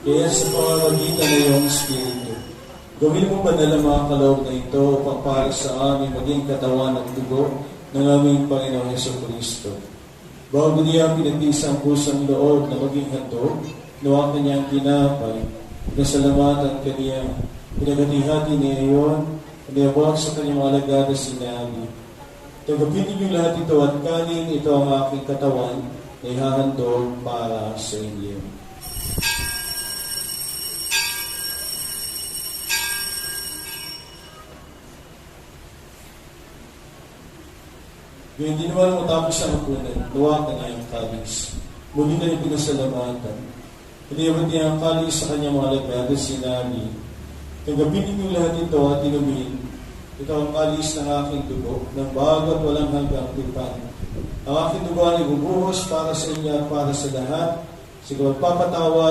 kaya sa pamamagitan ng iyong Espiritu. Gawin mo banal ang mga kaloob na ito upang para sa amin maging katawan at dugo ng aming Panginoong Jesucristo. Bago niya pinagtisa ang pusang loob na maging handog, nawa kanyang tinapay, pinasalamatan kaniya, pinaghatihati niya iyon, iniyabot sa kanyang mga alagad na sinabi, "Tanggapin niyo lahat ito at kanin, ito ang aking katawan na ihahandog para sa inyo." Ngayon, hindi naman matapos ang hapunan, luwag na niya ang kalis. Muli na niya pinasalamatan. Iniyabot niya ang kalis sa kanyang mga alagad at sinabi, "Tanggapin niyo lahat ito at inumin. Ito ang kalis ng aking dugo, ng bago at walang hanggang tipan. Ang aking dugo ay ibubuhos para sa inyo at para sa lahat, sa pagpapatawad